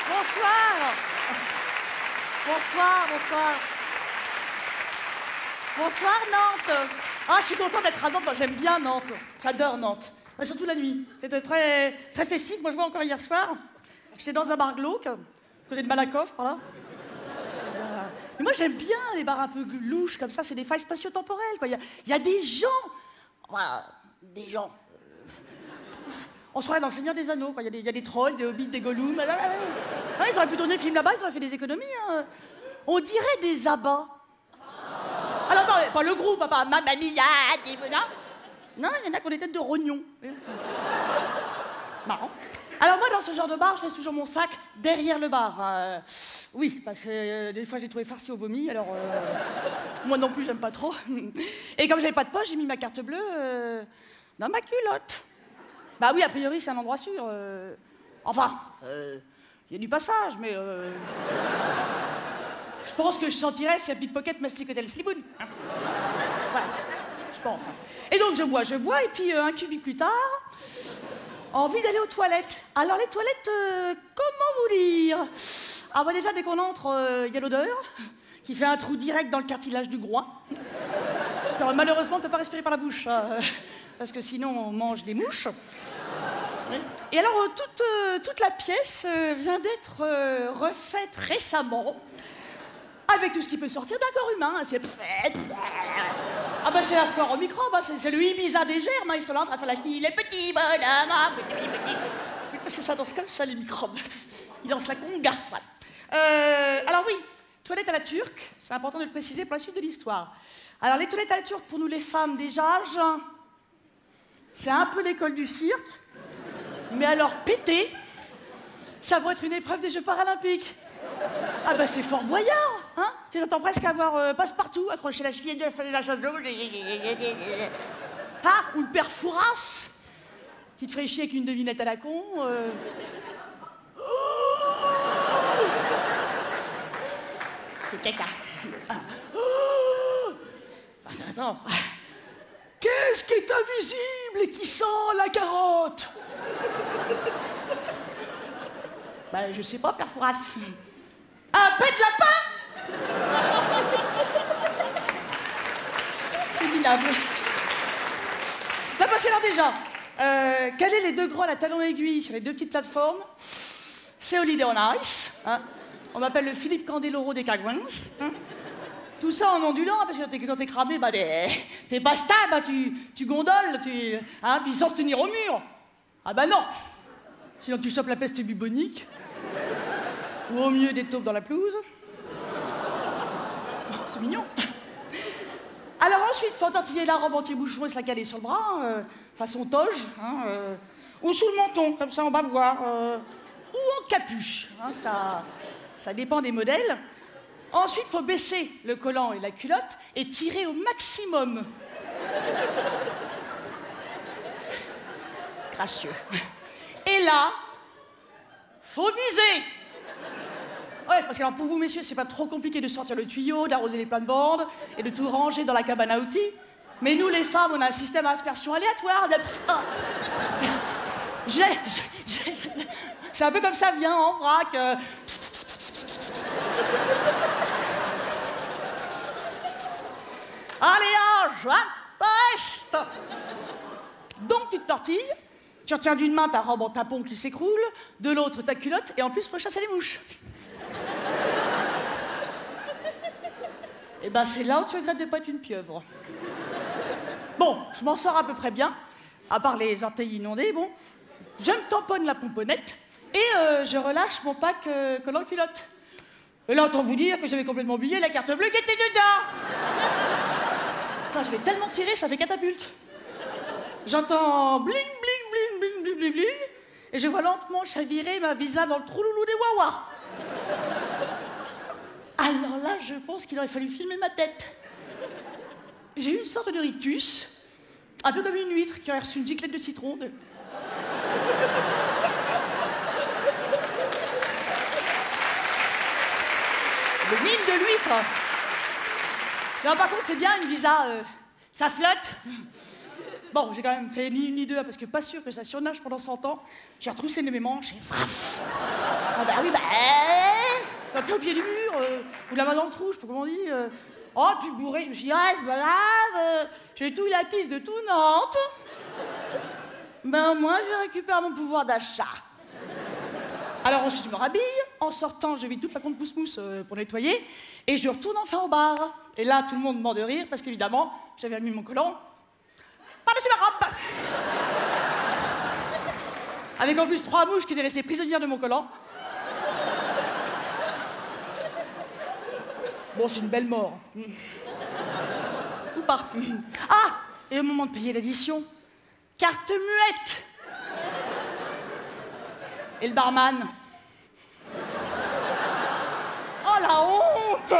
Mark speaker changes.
Speaker 1: Bonsoir. Bonsoir, bonsoir. Bonsoir, Nantes. Ah, je suis contente d'être à Nantes. Moi, j'aime bien Nantes. J'adore Nantes. Mais surtout la nuit. C'était très, très festif. Moi, je vois encore hier soir. J'étais dans un bar glauque, côté de Malakoff, par là. Mais moi, j'aime bien les bars un peu louches, comme ça. C'est des failles spatio-temporelles, quoi. Il y a des gens. Voilà, des gens. On se croirait dans le Seigneur des Anneaux, quoi. Il y a des trolls, des hobbits, des gollums. Ah, ils auraient pu tourner le film là-bas, ils auraient fait des économies. Hein. On dirait des abats. Alors, non, pas le groupe, pas Mamma Mia, non, il y en a qui ont des têtes de rognons. Marrant. Alors moi, dans ce genre de bar, je laisse toujours mon sac derrière le bar. Oui, parce que des fois, j'ai trouvé farci au vomi, alors... moi non plus, j'aime pas trop. Et comme j'avais pas de poche, j'ai mis ma carte bleue dans ma culotte. Bah oui, a priori, c'est un endroit sûr. Enfin, il y a du passage, mais... je pense que je sentirais si un pickpocket masticotait le sliboun. Hein. Voilà, je pense. Hein. Et donc, je bois, et puis un cubi plus tard... envie d'aller aux toilettes. Alors les toilettes, comment vous dire? Ah bah déjà, dès qu'on entre, y a l'odeur, qui fait un trou direct dans le cartilage du groin. Alors, malheureusement, on ne peut pas respirer par la bouche, parce que sinon, on mange des mouches. Et alors, toute la pièce vient d'être refaite récemment, avec tout ce qui peut sortir d'un corps humain. C'est... ah bah c'est la foire aux microbes, hein. C'est le Ibiza des germes, hein. Ils sont là en train de faire la fille, les petits bonhommes, petit. Parce que ça danse comme ça, les microbes. Ils dansent la conga, voilà. Alors oui, toilettes à la turque, c'est important de le préciser pour la suite de l'histoire. Alors les toilettes à la turque, pour nous les femmes déjà âge, c'est un peu l'école du cirque, mais alors pété, ça va être une épreuve des Jeux paralympiques. Ah bah c'est fort boyard, hein. Tu t'attends presque à avoir passe-partout, accrocher la cheville de la chasse d'eau. Ah, ou le père Fouras, qui te ferait chier avec une devinette à la con. C'est caca. Ah. Attends. Qu'est-ce qui est invisible et qui sent la carotte? Bah je sais pas, père Fouras. Un pet de lapin? C'est minable. Bah parce que alors déjà, caler les deux grolles à talons aiguilles sur les deux petites plateformes, c'est Holiday on Ice. Hein. On m'appelle le Philippe Candeloro des Cagouins. Hein. Tout ça en ondulant, parce que quand t'es cramé, bah t'es pas stable, hein, tu gondoles, hein, puis sans se tenir au mur. Ah bah non. Sinon tu chopes la peste bubonique. Ou au mieux des taupes dans la pelouse. Oh, c'est mignon. Alors ensuite, faut tantiller la robe anti-bouchon et se la caler sur le bras, façon toge, hein, ou sous le menton, comme ça on va voir, ou en capuche, hein, ça dépend des modèles. Ensuite, faut baisser le collant et la culotte et tirer au maximum. Gracieux. Et là, faut viser. Ouais, parce que alors pour vous, messieurs, c'est pas trop compliqué de sortir le tuyau, d'arroser les plates-bandes et de tout ranger dans la cabane à outils. Mais nous, les femmes, on a un système à aspersion aléatoire. C'est un peu comme ça, vient en vrac. Allez, j'atteste. Donc, tu te tortilles, tu retiens d'une main ta robe en tapon qui s'écroule, de l'autre ta culotte, et en plus, faut chasser les mouches. Et ben c'est là où tu regrettes de pas être une pieuvre. Bon, je m'en sors à peu près bien, à part les orteils inondés, bon. Je me tamponne la pomponnette et je relâche mon pack collant culotte. Et là, autant vous dire que j'avais complètement oublié la carte bleue qui était dedans. Putain, je vais tellement tirer, ça fait catapulte. J'entends bling, bling, bling, bling, bling, bling, bling, et je vois lentement chavirer ma visa dans le trou loulou des Wawa. Alors là, je pense qu'il aurait fallu filmer ma tête. J'ai eu une sorte de rictus, un peu comme une huître qui aurait reçu une giclette de citron. Le mine de l'huître. Non, par contre, c'est bien une visa, ça flotte. Bon, j'ai quand même fait ni une ni deux, parce que pas sûr que ça surnage pendant 100 ans. J'ai retroussé mes manches et fraf. Ah bah oui, bah Quand t'es au pied du mur, ou la main dans le trou, je sais pas comment on dit. Oh, puis bourré, je me suis dit, ah, c'est pas grave, j'ai tout eu la piste de tout Nantes. Ben, moi, je récupère mon pouvoir d'achat. Alors ensuite, je me rhabille. En sortant, je vide toute la compte pousse-mousse pour nettoyer. Et je retourne enfin au bar. Et là, tout le monde mord de rire parce qu'évidemment, j'avais remis mon collant par-dessus ma robe. Avec en plus 3 mouches qui étaient laissées prisonnières de mon collant. Bon, c'est une belle mort. Ou pas. Ah! Et au moment de payer l'addition, carte muette. Et le barman. Oh la honte!